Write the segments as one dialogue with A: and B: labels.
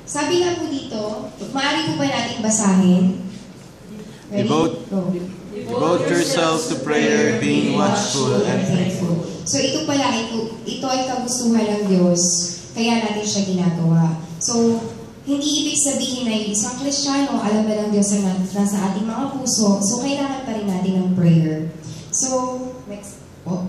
A: Sabi nga po dito, maaari po ba natin basahin? Ready?
B: Devote yourself to prayer, being watchful and thankful.
A: So ito pala, ito ay kagustuhan ng Diyos, kaya natin siya ginagawa. So, hindi ibig sabihin na yung isang Kristiyano, alam ba ng Diyos na nasa ating mga puso, so kailangan pa rin natin ng prayer. So, next po.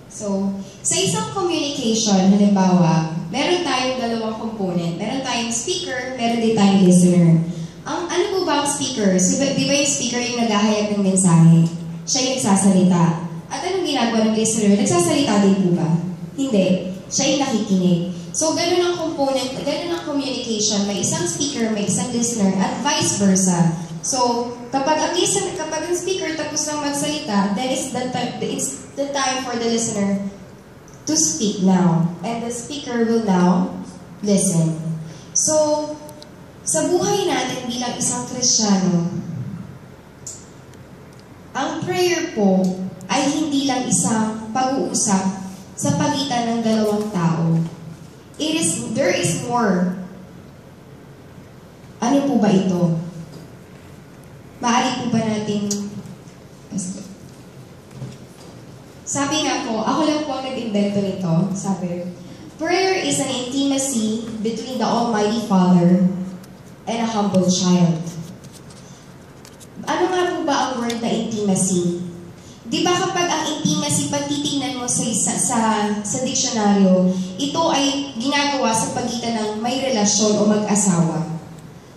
A: So, sa isang communication, halimbawa, meron tayong dalawang component. Meron tayong speaker, meron din tayong listener. Ano po ba ang speaker? So, di ba yung speaker yung naghahayag ng mensahe? Siya yung nagsasalita. At anong ginagawa ng listener? Nagsasalita din po ba? Hindi. Siya yung nakikinig. So, ganun ang component, ganun ang communication. May isang speaker, may isang listener, at vice versa. So, kapag ang speaker tapos nang magsalita, then it's the time for the listener to speak now. And the speaker will now listen. So, sa buhay natin bilang isang Kristiyano, ang prayer po ay hindi lang isang pag-uusap sa pagitan ng dalawang tao. There is more. Ano po ba ito? Maaari po ba nating... Sabi nga po, ako lang po ang nag-invento nito. Sabi, prayer is an intimacy between the Almighty Father and a humble child. Ano nga po ba ang word na intimacy? Di ba kapag ang intimacy, pag titingnan mo sa diksyonaryo, ito ay ginagawa sa pagitan ng may relasyon o mag-asawa.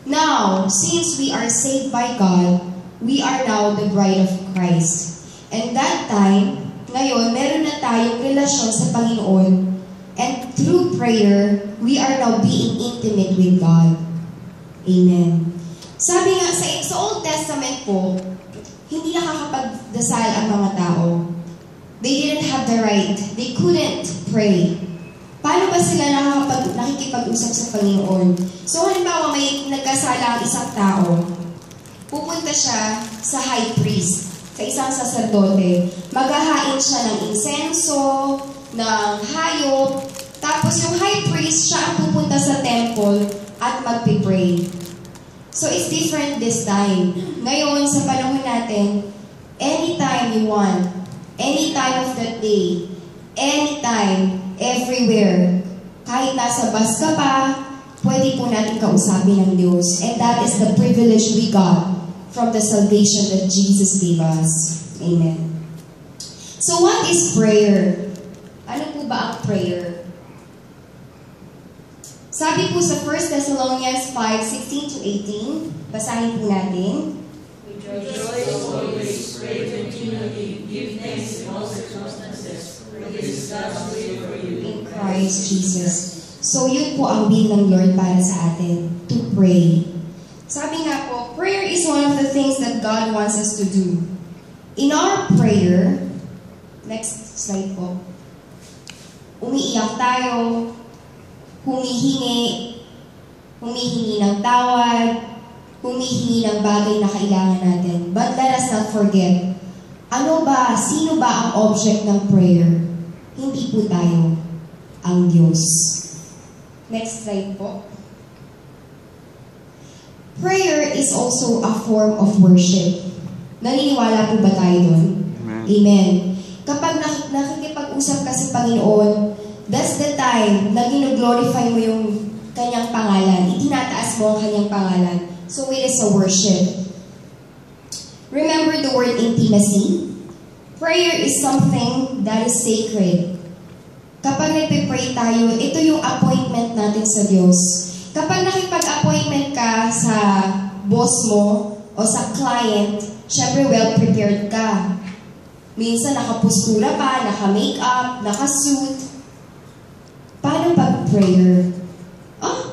A: Now, since we are saved by God, we are now the bride of Christ. And that time, ngayon, meron na tayong relasyon sa Panginoon. And through prayer, we are now being intimate with God. Amen. Sabi nga, sa Old Testament po, hindi nakakapagdasal ang mga tao. They didn't have the right. They couldn't pray. Paano ba sila nakikipag-usap sa Panginoon? So, halimbawa, may nagkasala ang isang tao. Pupunta siya sa high priest, sa isang saserdote. Maghahain siya ng insenso, ng hayop. Tapos yung high priest, siya ang pupunta sa temple at magpipray. So, it's different this time. Ngayon, sa panahon natin, anytime you want, any time of the day, anytime, everywhere, kahit nasa bus ka pa, pwede po natin kausapin ng Diyos. And that is the privilege we got from the salvation that Jesus gave us. Amen. So, what is prayer? Ano po ba ang prayer? Sabi po sa 1 Thessalonians 5:16-18, basahin po natin.
C: Rejoice always, pray continually, give thanks in all circumstances, for this is God's will for you.
A: In Christ Jesus. So yun po ang will ng Lord para sa atin, to pray. Sabi nga po, prayer is one of the things that God wants us to do. In our prayer, next slide po, umiiyak tayo, humihingi ng tawad, humihingi ng bagay na kailangan natin. But let us not forget, sino ba ang object ng prayer? Hindi po tayo, ang Diyos. Next slide po. Prayer is also a form of worship. Naniniwala po ba tayo doon?
B: Amen.
A: Amen. Kapag nakikipag-usap ka sa Panginoon, that's the time na gino-glorify mo yung kanyang pangalan. Itinataas mo ang kanyang pangalan. So it is a worship. Remember the word intimacy? Prayer is something that is sacred. Kapag nagpe-pray tayo, ito yung appointment natin sa Diyos. Kapag nakipag-appointment ka sa boss mo o sa client, syempre well-prepared ka. Minsan nakapustura pa, naka-makeup, naka-suit. Paano pag-prayer?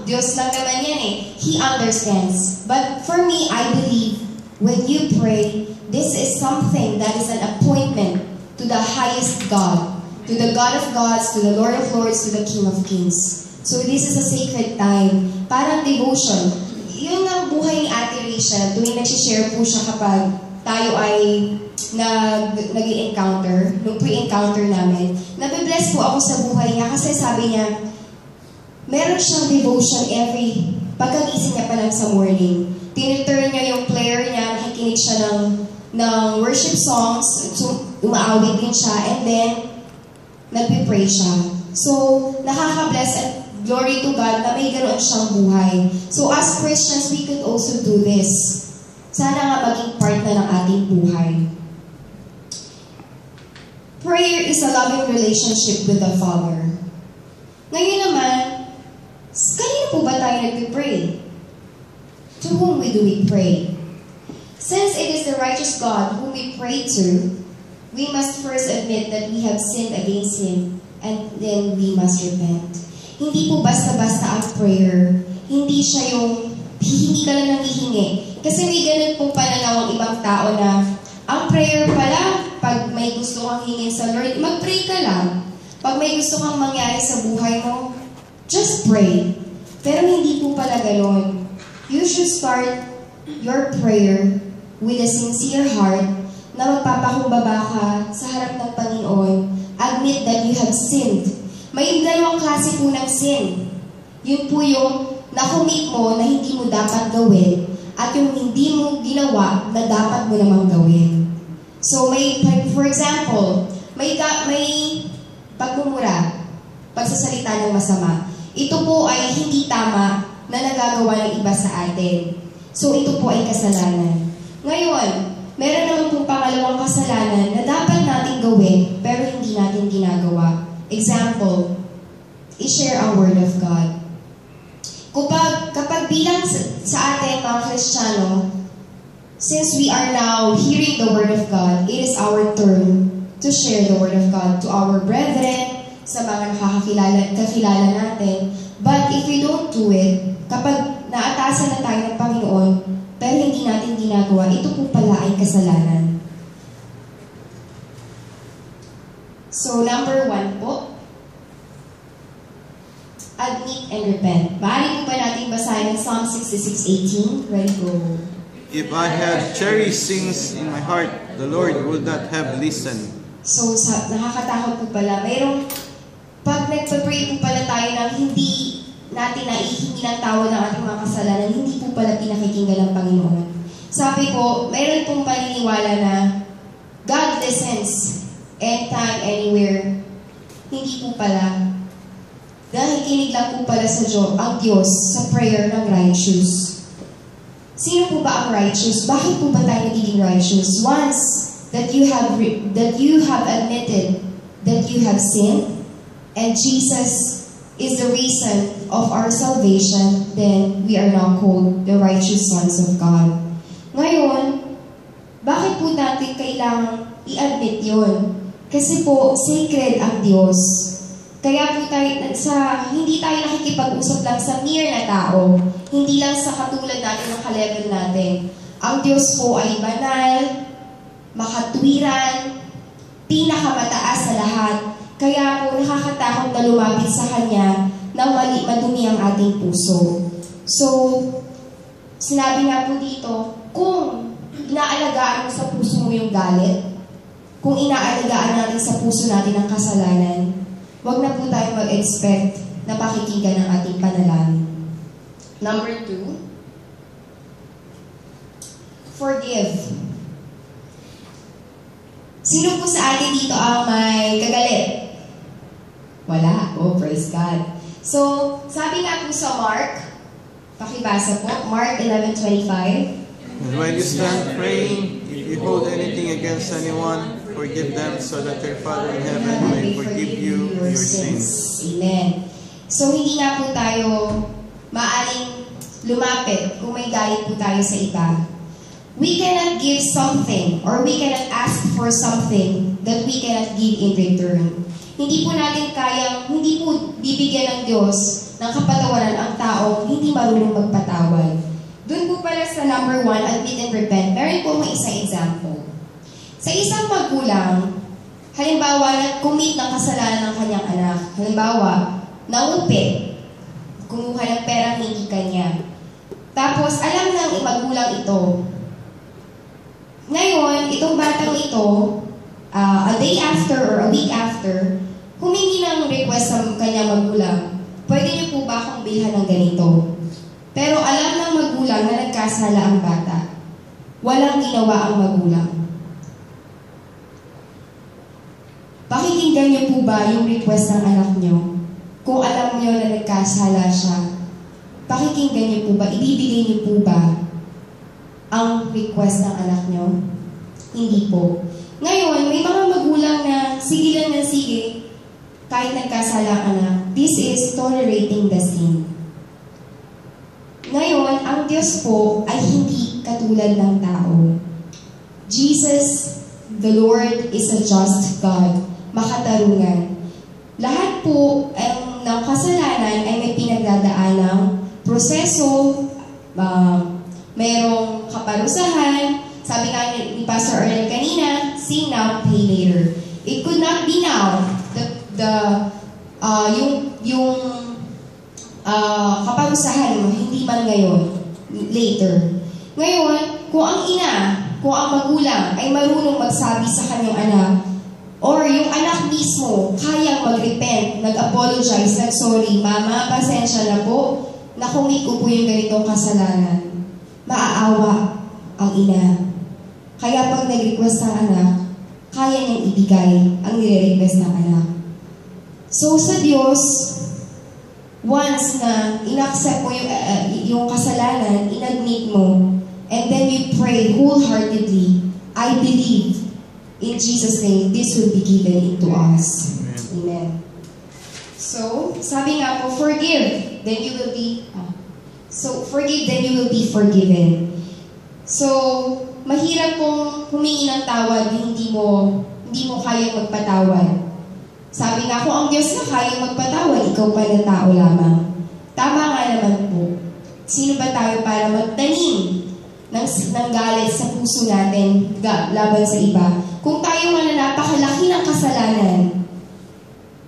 A: Diyos lang naman yan eh. He understands. But for me, I believe when you pray, this is something that is an appointment to the highest God, to the God of gods, to the Lord of lords, to the King of kings. So this is a sacred time. Parang devotion. Yun ang buhay ni Ate Rachel. Tuwing nagsishare po siya kapag tayo ay nag-i-encounter, nung pre-encounter namin, nabibless po ako sa buhay niya kasi sabi niya, meron siyang devotion pagkagising niya pa lang sa morning. Tinuturn niya yung prayer niya, nakikinig siya ng worship songs, umaawit din siya, and then, nagpipray siya. So, nakaka-bless at glory to God na may ganoon siyang buhay. So, as Christians, we could also do this. Sana nga maging part na ng ating buhay. Prayer is a loving relationship with the Father. Ngayon naman, kanino po ba tayo nagpipray? To whom do we pray? Since it is the righteous God whom we pray to, we must first admit that we have sinned against Him, and then we must repent. Hindi po basta-basta ang prayer. Hindi siya yung hihingi ka lang ng hihingi. Kasi may ganun pong pananaw ang ibang tao na ang prayer pala, pag may gusto kang hingin sa Lord, mag-pray ka lang. Pag may gusto kang mangyari sa buhay mo, just pray. Pero hindi po pala ganun. You should start your prayer with a sincere heart na magpapakumbaba ka sa harap ng Panginoon. Admit that you have sinned. May dalawang klase po ng sin. Yun po yung nakumit mo na hindi mo dapat gawin at yung hindi mo ginawa na dapat mo namang gawin. So, for example, may pagmumura, pagsasalita ng masama. Ito po ay hindi tama na nagagawa ng iba sa atin. So, ito po ay kasalanan. Ngayon, meron naman pong pangalawang kasalanan na dapat natin gawin pero hindi natin ginagawa. Example, i-share ang Word of God. Kapag bilang sa atin mga Kristiyano, since we are now hearing the Word of God, it is our turn to share the Word of God to our brethren, sa mga kakilala natin. But if we don't do it, kapag naatasan na tayo ng Panginoon, pero hindi natin ginagawa, ito po pala ay kasalanan. So, number 1 po, admit and repent. Maaari po ba natin basahin ng Psalm 66:18? Ready, go.
B: If I had cherished things in my heart, the Lord would not have listened.
A: So, nakakatakot po pala. Pag nagpa-pray po pala tayo ng hindi natin naihingi ng tawad ng ating mga kasalanan, hindi po pala pinakikinggan ng Panginoon. Sabi po, mayroon pong paniniwala na God listens anytime, anywhere. Hindi po pala. Dahil kinig lang po pala sa ang Diyos sa prayer ng righteous. Sino po ba ang righteous? Bakit po ba tayo nagiging righteous? Once that you have admitted that you have sinned, and Jesus is the reason of our salvation, then we are now called the righteous sons of God. Ngayon, bakit po natin kailangang i-admit yun? Kasi po, sacred ang Diyos. Kaya po hindi tayo nakikipag-usap lang sa mere na tao. Hindi lang sa katulad natin ng ka-level natin. Ang Diyos po ay banal, makatwiran, pinakamataas sa lahat. Kaya po nakakatakot na lumapit sa Kanya nang madumi ang ating puso. So, sinabi nga po dito, kung inaalagaan mo sa puso mo yung galit, kung inaalagaan natin sa puso natin ang kasalanan, huwag na po tayo mag-expect na pakikinggan ng ating panalangin. Number 2, forgive. Sino po sa atin dito ang may kagalit? Wala. Oh, praise God. So, sabi nga po sa Mark, pakibasa po, Mark 11:25.
B: And when you stand praying, if you hold anything against anyone, forgive them so that your Father in heaven may forgive you your sins.
A: Amen. So, hindi nga po tayo maaring lumapit kung may galit po tayo sa iba. We cannot give something or we cannot ask for something that we cannot give in return. Hindi po bibigyan ng Diyos ng kapatawaran ang taong hindi marunong magpatawad. Doon po pala sa number 1, admit and repent. Meron po may isang example. Sa isang magulang, halimbawa, nag-commit ng kasalanan ng kanyang anak. Halimbawa, naupit, kumuha ng perang hindi kanya. Tapos, alam ng magulang ito. Ngayon, itong batang ito, a day after or a week after, humingi ng request sa kanyang magulang. pwede niyo po ba akong bilhan ng ganito? Pero alam ng magulang na nagkasala ang bata. Walang ginawa ang magulang. Pakikinggan niyo po ba yung request ng anak niyo? Kung alam niyo na nagkasala siya, pakikinggan niyo po ba? Ibibigay niyo po ba ang request ng anak niyo? Hindi po. Ngayon, may mga magulang na sige lang na sige, kahit nagkasala ka na. This is tolerating the sin. Ngayon, ang Diyos po ay hindi katulad ng tao. Jesus, the Lord, is a just God, makatarungan. Lahat po ng kasalanan ay may pinagdadaanang proseso, mayroong kaparusahan. Sabi nga ni Pastor Erlen kanina, sin now, pay later. It could not be now. Yung kaparusahan mo, hindi man ngayon, later. Ngayon, kung ang ina, kung ang magulang ay marunong magsabi sa kanyang anak, or yung anak mismo, kayang mag-repent, nag-apologize, nag-sorry, Mama, pasensya na po, nakumit ko po yung ganitong kasalanan. Maaawa ang ina. Kaya pag nag-request ng anak, kaya niyang ibigay ang nire-request ng anak. So sa Diyos, once na in-accept mo yung kasalanan, in-admit mo, and then you pray wholeheartedly, I believe in Jesus' name, this will be given into us. Amen. So, sabi nga po, forgive, then you will be, forgive, then you will be forgiven. So, mahirap pong humingi ng tawad, hindi mo kayang magpatawad. Sabi nga, kung ang Diyos na kayang magpatawad, ikaw pa na tao lamang. Tama nga naman po. Sino ba tayo para magtanim ng galit sa puso natin laban sa iba? Kung tayo nga na napakalaki ng kasalanan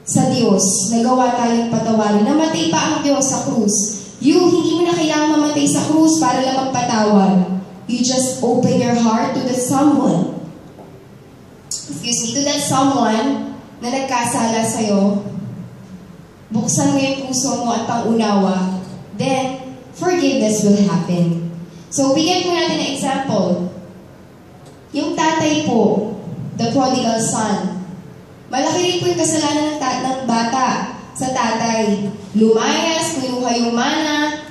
A: sa Diyos, nagawa tayong patawarin, namatay pa ang Diyos sa krus. Hindi mo na kailangan mamatay sa krus para lang magpatawad. You just open your heart to that someone. To that someone na nagkasala sa'yo. Buksan mo yung puso mo at pangunawa. Then, forgiveness will happen. So, bigyan po natin ng example. Yung tatay po, the prodigal son. Malaki rin po yung kasalanan ng bata sa tatay. Lumayas, kinuha yung mana.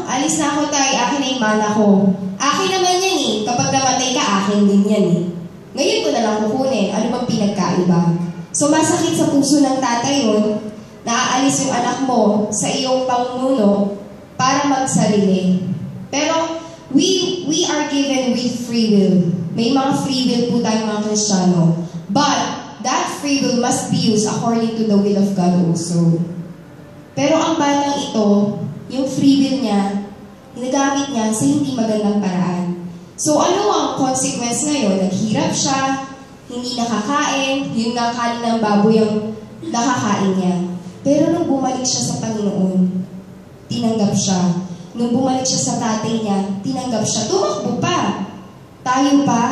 A: Alis na ako tayo, akin na yung mana ko. Akin naman yan eh. Kapag namatay ka, akin din yan eh. Ngayon ko na lang kukunin. Ano bang pinagkaiba? So, masakit sa puso ng tatay yun, naaalis yung anak mo sa iyong pangnuno para magsarili. Pero, we are given with free will. May mga free will po tayong mga Kristiyano. But, that free will must be used according to the will of God also. Pero ang batang ito, yung free will niya, ginagamit niya sa hindi magandang paraan. So, ano ang consequence ngayon? Naghirap siya, hindi nakakain, yung nakain ng baboy yung nakakain niya. Pero nung bumalik siya sa Panginoon, tinanggap siya. Nung bumalik siya sa tatay niya, tinanggap siya. Tumakbo pa. Tayo pa,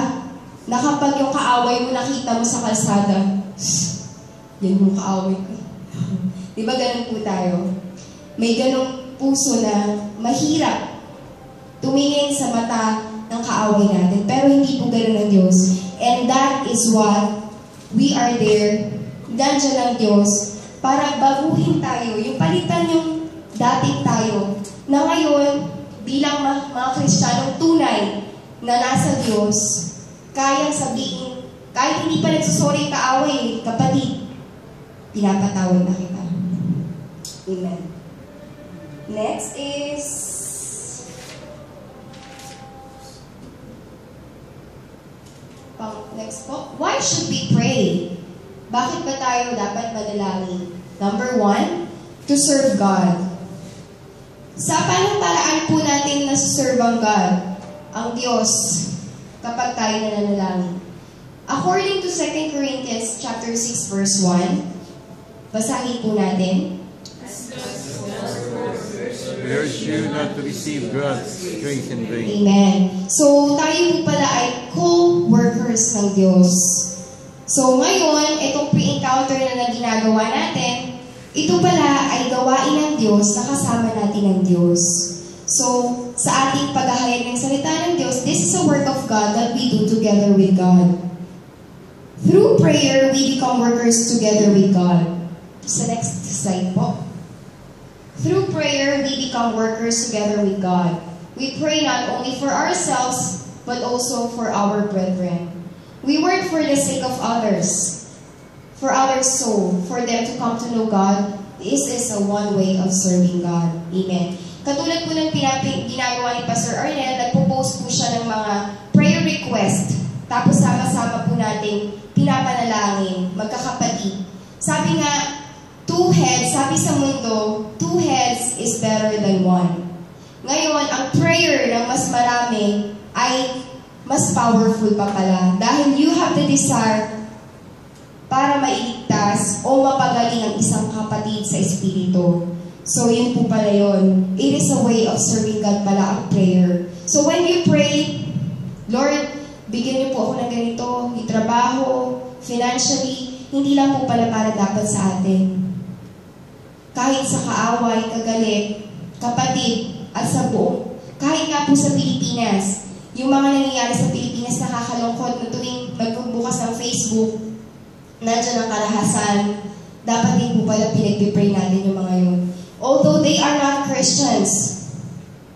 A: na kapag yung kaaway mo nakita mo sa kalsada, yan yung kaaway ko. Diba ganun po tayo? May ganung puso na mahirap tumingin sa mata ng kaaway natin. Pero hindi po ganun ang Diyos. And that is what we are there. Nandiyan ang Diyos para baguhin tayo. Yung palitan yung dating tayo. Na ngayon, bilang mga Kristiyanong tunay na nasa Diyos, kayang sabihin, kahit hindi pa nagsusori kaaway, kapatid, pinapatawad na kita. Amen. Next is next po. Why should we pray? Bakit ba tayo dapat manalangin? Number 1, to serve God. Sa panamparaan po natin nasuserve ang God, ang Diyos, kapag tayo nananalangin. According to 2 Corinthians chapter 6 verse 1, basahin po natin.
B: We urge you not to receive God's grace in vain.
A: Amen. So, tayo po pala ay co-workers ng Diyos. So, ngayon, itong pre-encounter na ginagawa natin, Ito pala ay gawain ng Diyos na kasama natin ng Diyos. So, sa ating paghahayag ng salita ng Diyos, this is a work of God that we do together with God. Through prayer, we become workers together with God. Sa next slide po. Through prayer, we become workers together with God. We pray not only for ourselves, but also for our brethren. We work for the sake of others, for others' soul, for them to come to know God. This is a one way of serving God. Amen. Katulad po ng ginagawa ni Pastor Arnel, nagpo-post po siya ng mga prayer request. Tapos sama-sama po natin pinapanalangin, magkakapatid. Sabi nga, sabi sa mundo, 2 heads is better than 1. Ngayon, ang prayer ng mas marami ay mas powerful pa pala. Dahil you have the desire para mailigtas o mapagaling ang isang kapatid sa Espiritu. So, yun po pala yun. It is a way of serving God pala ang prayer. So, when you pray, Lord, bigyan niyo po ako ng ganito, itrabaho, financially, hindi lang po pala para dapat sa atin. Kahit sa kaaway, kagalit, kapatid, at sa buong, kahit nga po sa Pilipinas, yung mga nangyayari sa Pilipinas nakakalungkot na tuwing magbubukas ng Facebook, nandiyan ang karahasan, dapat din po pala pinag-pray natin yung mga yun. Although they are not Christians,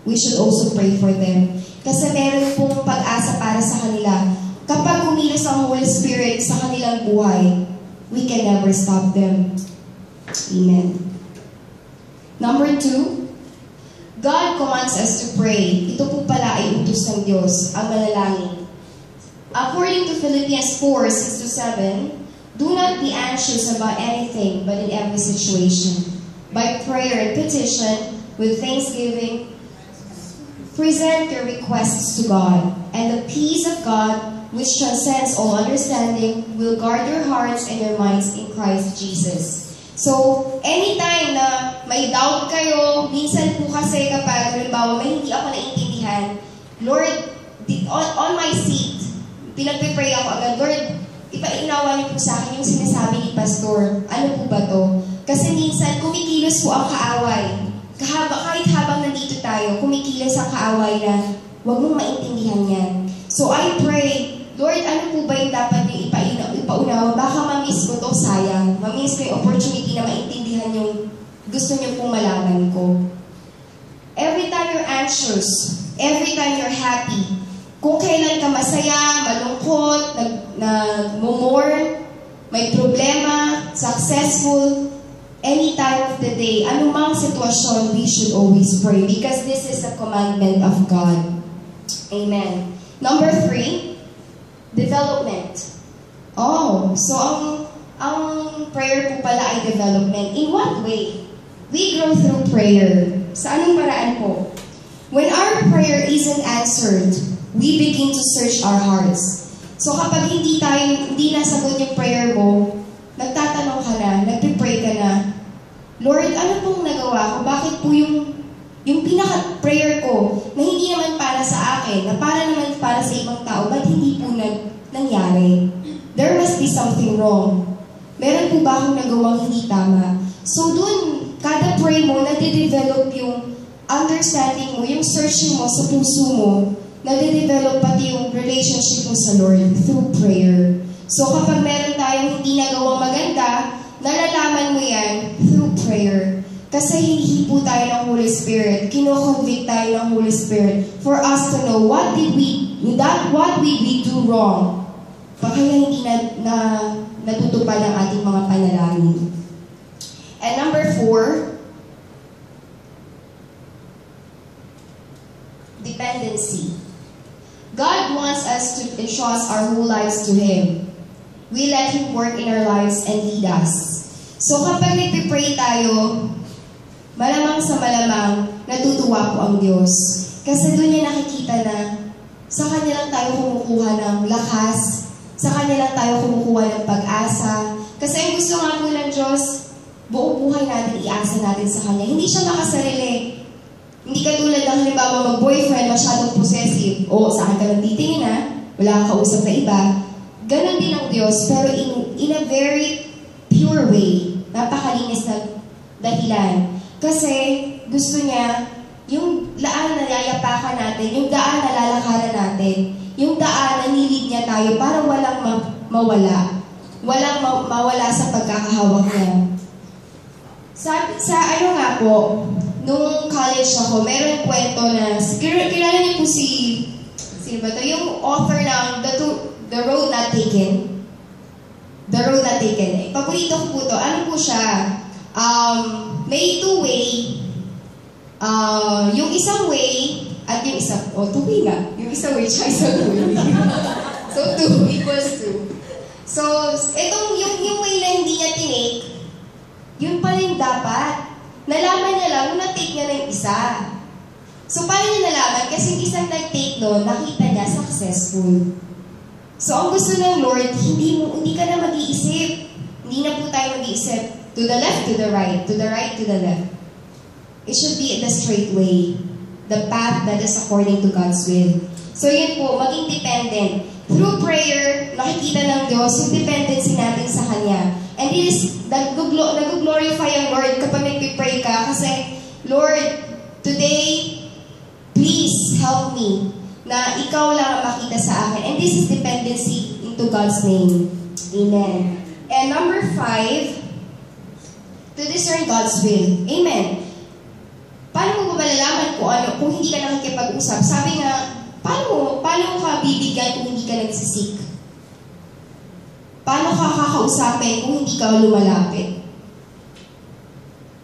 A: we should also pray for them. Kasi meron pong pag-asa para sa kanila. Kapag kumilos ang Holy Spirit sa kanilang buhay, we can never stop them. Amen. Number 2, God commands us to pray. Ito po pala ay utos ng Diyos, ang manalangin. According to Philippians 4:6-7, do not be anxious about anything, but in every situation, by prayer and petition, with thanksgiving, present your requests to God, and the peace of God, which transcends all understanding, will guard your hearts and your minds in Christ Jesus. So, anytime na may doubt kayo, minsan po kasi kapag, halimbawa, may hindi ako naiintindihan, Lord, on my seat, pinagpipray ako agad, Lord, ipainawa niyo po sa akin yung sinasabi ni Pastor. Ano po ba to? Kasi minsan, kumikilos po ang kaaway. Kahit habang nandito tayo, kumikilos ang kaaway na huwag mong maintindihan yan. So, I pray, Lord, ano po ba yung dapat yung ipaunawa? Baka ma-miss ko to, sayang. Ma-miss ko yung opportunity na maintindihan yung gusto niyo pong malaman ko. Every time you're anxious, every time you're happy, kung kailan ka masaya, malungkot, nag-mourn, may problema, successful, any time of the day, anumang sitwasyon, we should always pray because this is a commandment of God. Amen. Number 3, development. So ang prayer po pala ay development. In what way? We grow through prayer. Sa anong paraan po? When our prayer isn't answered, we begin to search our hearts. So kapag hindi nasagot yung prayer mo, nagtatanong ka na, nagpipray ka na, Lord, ano pong nagawa ko? Bakit po yung pinaka-prayer ko na hindi naman para sa akin, na para naman para sa ibang tao, ba't hindi po nangyari? There must be something wrong. Meron po ba akong nagawang hindi tama? So dun, kada pray mo, nade-develop yung understanding mo, yung searching mo sa puso mo, nade-develop pati yung relationship mo sa Lord through prayer. So kapag meron tayong hindi nagawang maganda, nalalaman mo yan through prayer. Kasi hinihipo tayo ng Holy Spirit, kino-convict tayo ng Holy Spirit for us to know what did we do wrong. Kaya hindi natutupad ang ating mga panalangin. And number 4, dependency. God wants us to entrust our whole lives to Him. We let Him work in our lives and lead us. So kapag nagpipray tayo, malamang sa malamang, natutuwa po ang Diyos. Kasi doon niya nakikita na sa Kanya lang tayo kumukuha ng lakas, sa Kanya lang tayo kumukuha ng pag-asa. Kasi ang gusto nga po ng Diyos, buong buhay natin, iasa natin sa Kanya. Hindi siya makasarili. Hindi katulad ng halimbawa mag-boyfriend, masyadong possessive. Sa akin ka lang titingin na, wala kang kausap na iba. Ganon din ang Diyos, pero in a very pure way. Napakalinis na dahilan. Kasi gusto niya yung daan na yayapakan natin, yung daan na lalakaran natin, yung daan na nilid niya tayo para walang mawala. Walang mawala sa pagkakahawak niya. Sa ano nga po, nung college ako, meron kwento na, kilala niyo po sino ba to? Yung author ng The Road Not Taken. The Road Not Taken. Paborito ko po to. Ano po siya? May two-way. Yung isang way, at yung isang, two-way nga. Yung isang way, tsaka isang way. So, 2 equals 2. So, itong yung way na hindi niya tinake, yun pa rin dapat. Nalaman niya lang, nung na-take niya na yung isa. So, paano niya nalaman? Kasi yung isang nag-take doon, nakita niya successful. So, ang gusto ng Lord, hindi ka na mag-iisip. Hindi na po tayo mag-iisip. To the left, to the right. To the right, to the left. It should be the straight way. The path that is according to God's will. So, yun po, maging dependent. Through prayer, nakikita ng Diyos yung dependency natin sa Kanya. And it is, nag-glorify ang Lord kapag nag-pray ka. Kasi, Lord, today, please help me na ikaw lang ang makita sa akin. And this is dependency into God's name. Amen. And number 5, to discern God's will. Amen. Paano mo ba malalaman kung hindi ka nakikipag-usap? Sabi nga, paano mo ka bibigyan kung hindi ka nagsisik? Paano ka kakausapin kung hindi ka lumalapit?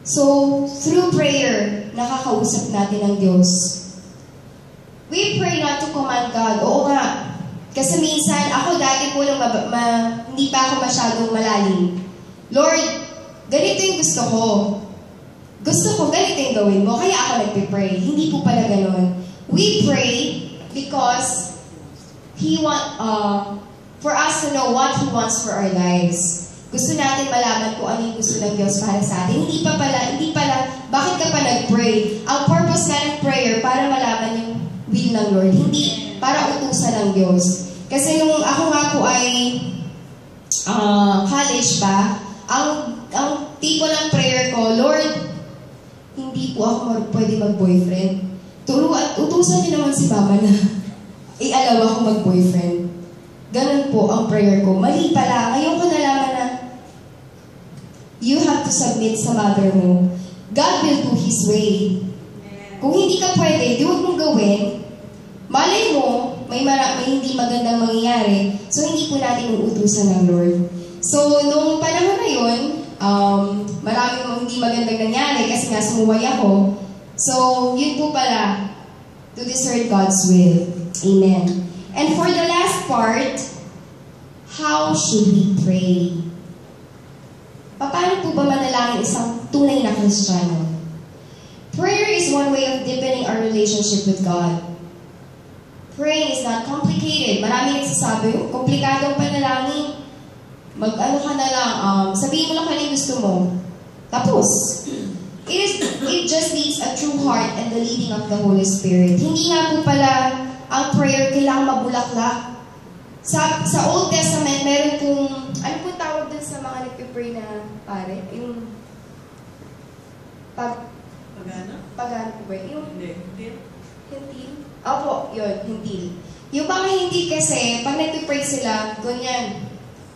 A: So, through prayer, nakakausap natin ang Diyos. We pray not to command God. Oo nga. Kasi minsan, ako dati po nung hindi pa ako masyadong malalim. Lord, ganito yung gusto ko. Gusto ko, ganito yung gawin mo. Kaya ako nagpipray. Hindi po pala ganun. We pray because for us to know what He wants for our lives. Gusto natin malaman kung ano yung gusto ng Diyos para sa atin. Hindi pala, bakit ka pa nag-pray? Ang purpose nga ng prayer, para malaman yung will ng Lord. Hindi para utusan ng Diyos. Kasi nung ako nga po ay college pa, ang tipo ng prayer ko, Lord, hindi po ako pwede mag-boyfriend. Utusan niyo naman si Mama na i-allow ako mag-boyfriend. Ganun po ang prayer ko. Mali pala. Ngayon ko nalaman na you have to submit sa mother mo. God will do His way. Kung hindi ka pwede, di huwag mong gawin. Malay mo, may hindi magandang mangyayari. So, hindi po natin uutusan ng Lord. So, nung panahon na yun, maraming hindi magandang nangyari kasi nga sumuway ako. So, yun po pala, to discern God's will. Amen. And for the last part, how should we pray? Paano po ba manalangin isang tunay na Kristiyano? Prayer is one way of deepening our relationship with God. Praying is not complicated. Marami nagsasabi, komplikadong panalangin. Mag-ano ka na lang, sabihin mo lang kung ano gusto mo. Tapos. It just needs a true heart and the leading of the Holy Spirit. Hindi nga po pala ang prayer kailangan mabulaklak. Sa Old Testament, meron pong, ano po tawag dun sa mga nagpipray na pare? Yung pagano po ba? Yung hintil? Opo, yun, hintil. Yung mga hintil kasi, pag nagpipray sila, ganyan,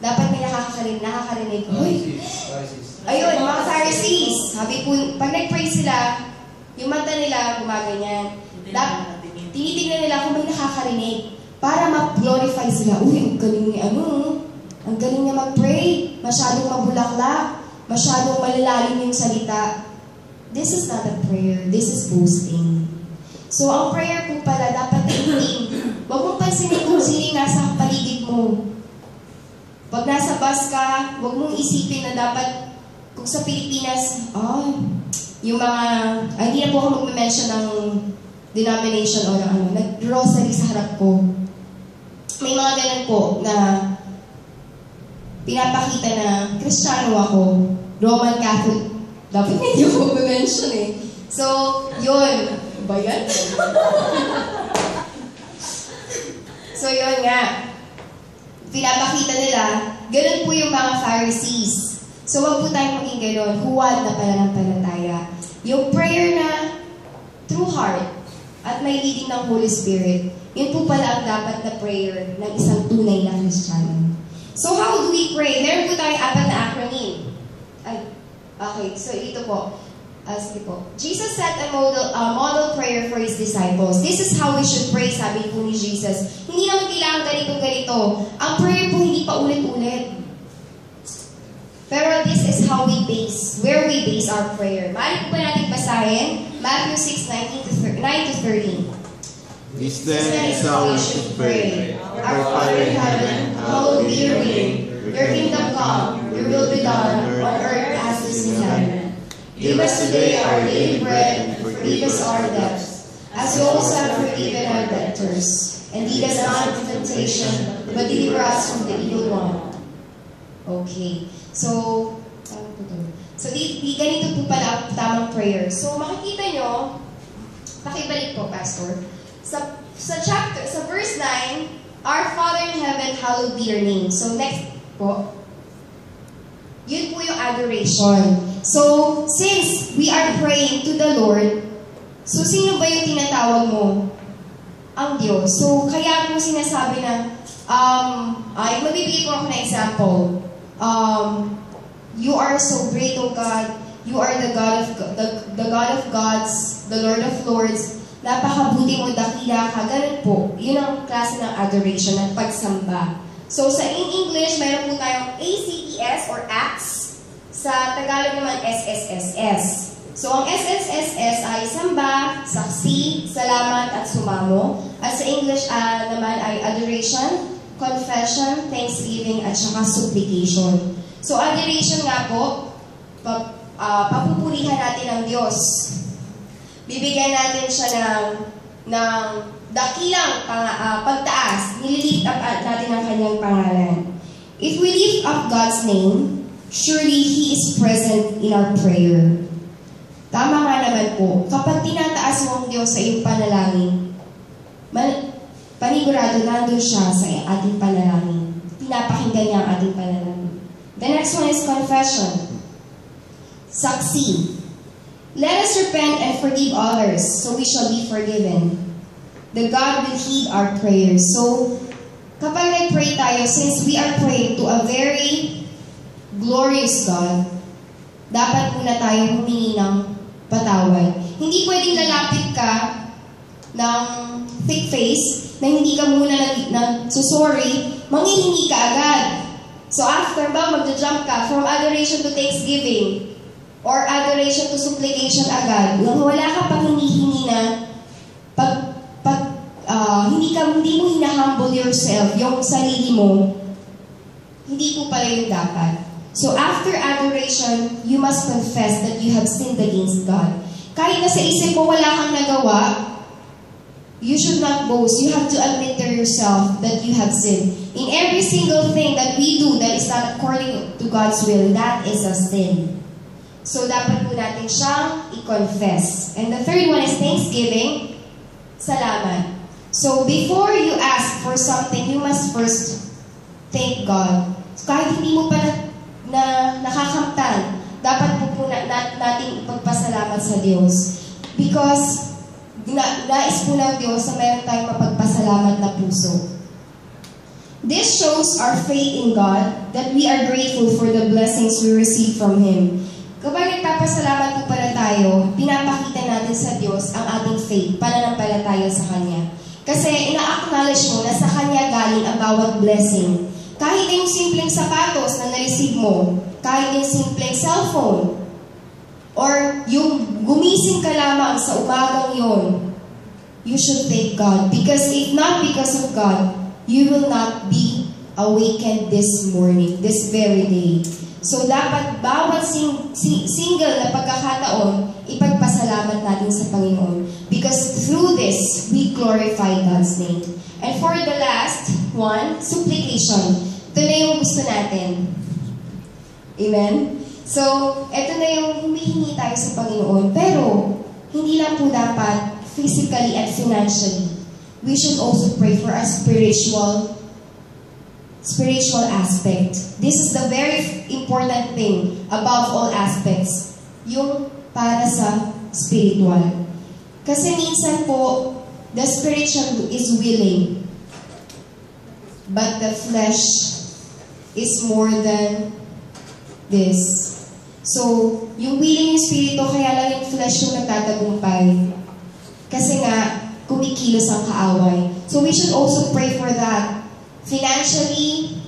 A: dapat may nakakarinig. Uy! Ayun, mga Pharisees. Sabi po, pag nag-pray sila, yung mata nila gumaganyan. Tinitignan nila kung may nakakarinig para ma-glorify sila. Uy, ang galing ni ang galing niya mag-pray. Masyadong mabulaklak. Masyadong malalalim yung salita. This is not a prayer. This is boasting. So, ang prayer po pala dapat tahimik. Huwag mong pansinin kung sino nasa paligid mo. Pag nasa bus ka, huwag mong isipin na dapat kung sa Pilipinas, yung mga, hindi na po ako mag-mention ng denomination o ng nag-rosary sa harap ko. May mga ganun po na pinapakita na Kristiyano ako, Roman Catholic. Dapat hindi ako mag-mention eh. So, yun. Ba yan? So, yun nga. Pinapakita nila, ganun po yung mga Pharisees. So wag po tayong maging gano'n, huwad na pananampalataya. Yung prayer na true heart at may leading ng Holy Spirit, yun po pala ang dapat na prayer ng isang tunay na Kristiyano. So how do we pray? Meron po tayong 4 na acronym. Okay, so ito po. Sige po. Jesus set a model prayer for His disciples. This is how we should pray, sabi po ni Jesus. Hindi naman kailangan ganito. Ang prayer po hindi pa ulit-ulit. Pero this is how we where we base our prayer. Maaari po ba natin basahin? Matthew 6:9-13.
B: This then is how we should pray. Our Father in heaven, hallowed be your name. Your kingdom come, your will be done on earth as it is in heaven. Give us today our daily bread, and forgive us our debts, as we also have forgiven our debtors. And lead us not into temptation, but deliver us from the evil one. Okay. So ganito po pala ang tamang prayer. So, makikita nyo, pakibalik po, Pastor. Sa verse 9, Our Father in heaven, hallowed be your name. So, next po, yun po yung adoration. So, since we are praying to the Lord, so sino ba yung tinatawag mo? Ang Diyos. So, kaya po sinasabi na, magbibigay po ako na example. You are so great, O God. You are the God of gods, the Lord of lords. Napakabuti mo, dakila ka. Ganun po. Yun ang klase ng adoration, ng pagsamba. So, sa in English, meron po tayong ACES or ACTS. Sa Tagalog naman, SSSS. So, ang SSSS ay samba, saksi, salamat, at sumamo. At sa English naman ay adoration, confession, thanksgiving, at saka supplication. So, adoration nga po, papupurihan natin ang Diyos. Bibigyan natin siya ng dakilang pagtaas. Nililift up natin ang kanyang pangalan. If we lift up God's name, surely He is present in our prayer. Tama nga naman po, kapag tinataas mo ang Diyos sa iyong panalangin, panigurado nandun siya sa ating panalangin. Pinapakinggan niya ang ating panalangin. The next one is confession. Saksi. Let us repent and forgive others, so we shall be forgiven. The God will heed our prayers. So, kapag nag-pray tayo, since we are praying to a very glorious God, dapat muna tayo humingi ng patawad. Hindi pwedeng lalapit ka ng thick face na hindi ka muna nagsusorry, manghihingi ka agad. So after magja-jump ka from adoration to thanksgiving or adoration to supplication agad, wala ka pang hinihingi na hindi mo hinahumble yourself, yung sarili mo, hindi po pala yung dapat. So after adoration, you must confess that you have sinned against God. Kahit na sa isip mo wala kang nagawa, you should not boast. You have to admit to yourself that you have sinned. In every single thing that we do that is not according to God's will, that is a sin. So dapat po natin siyang i-confess. And the third one is thanksgiving. Salamat. So before you ask for something, you must first thank God. So, kahit hindi mo pa nakakamtan, dapat po natin ipagpasalamat sa Diyos. Because nais po ng Diyos na mayroon tayong mapagpasalamat na puso. This shows our faith in God, that we are grateful for the blessings we receive from Him. Kapag nagpapasalamat po pala tayo, pinapakita natin sa Diyos ang ating faith, pananampalataya sa Kanya. Kasi ina-acknowledge mo na sa Kanya galing ang bawat blessing. Kahit yung simpleng sapatos na na-receive mo, kahit yung simpleng cellphone, or yung gumising ka lamang sa umagang yon, you should thank God. Because if not because of God, you will not be awakened this morning, this very day. So dapat bawat single na pagkakataon, ipagpasalamat natin sa Panginoon. Because through this, we glorify God's name. And for the last one, supplication. Ito na yung gusto natin. Amen? So, ito na yung humihingi tayo sa Panginoon. Pero, hindi lang po dapat physically and financially. We should also pray for our spiritual spiritual aspect. This is the very important thing above all aspects. Yung para sa spiritual. Kasi minsan po, the spiritual is willing. But the flesh is more than this. So, yung willing yung spirito, kaya lang yung flesh yung nagtatagumpay. Kasi nga, kumikilos ang kaaway. So, we should also pray for that. Financially,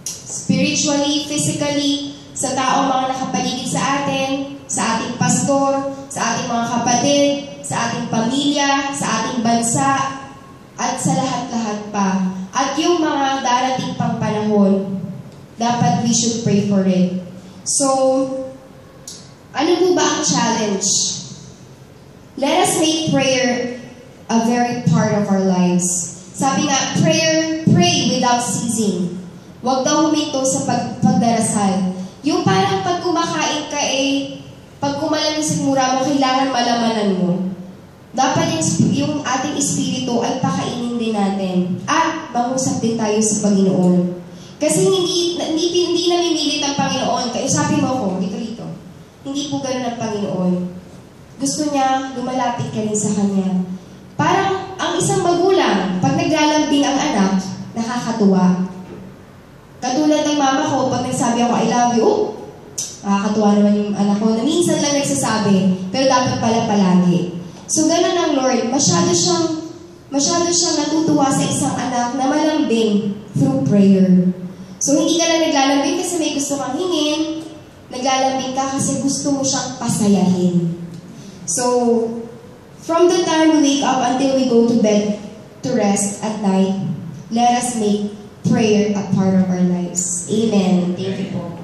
B: spiritually, physically, sa taong mga nakapaligid sa atin, sa ating pastor, sa ating mga kapatid, sa ating pamilya, sa ating bansa, at sa lahat-lahat pa. At yung mga darating pang panahon, dapat we should pray for it. So, ano po ba ang challenge? Let us make prayer a very part of our lives. Sabi nga, pray without ceasing. Huwag daw huminto sa pagdarasal. Yung parang pag kumakain ka pag kumalan yung sigmura mo, kailangan malamanan mo. Dapat yung ating espiritu ay pakainin din natin. At mangusap din tayo sa Panginoon. Kasi hindi namimilit ang Panginoon. Kausapin mo ako, dito. Hindi po ganun ang Panginoon. Gusto niya, lumalapit ka rin sa Kanya. Parang ang isang magulang, pag naglalambing ang anak, nakakatuwa. Katulad ng mama ko, pag nagsabi ako, I love you, nakakatuwa naman yung anak ko, na minsan lang nagsasabi, pero dapat pala palagi. So, ganun ang Lord. Masyado siyang natutuwa sa isang anak na malambing through prayer. So, hindi ka lang naglalambing kasi may gusto kang hingin. Naglalambing ka kasi gusto mo siyang pasayahin. So, from the time we wake up until we go to bed to rest at night, let us make prayer a part of our lives. Amen. Thank you po.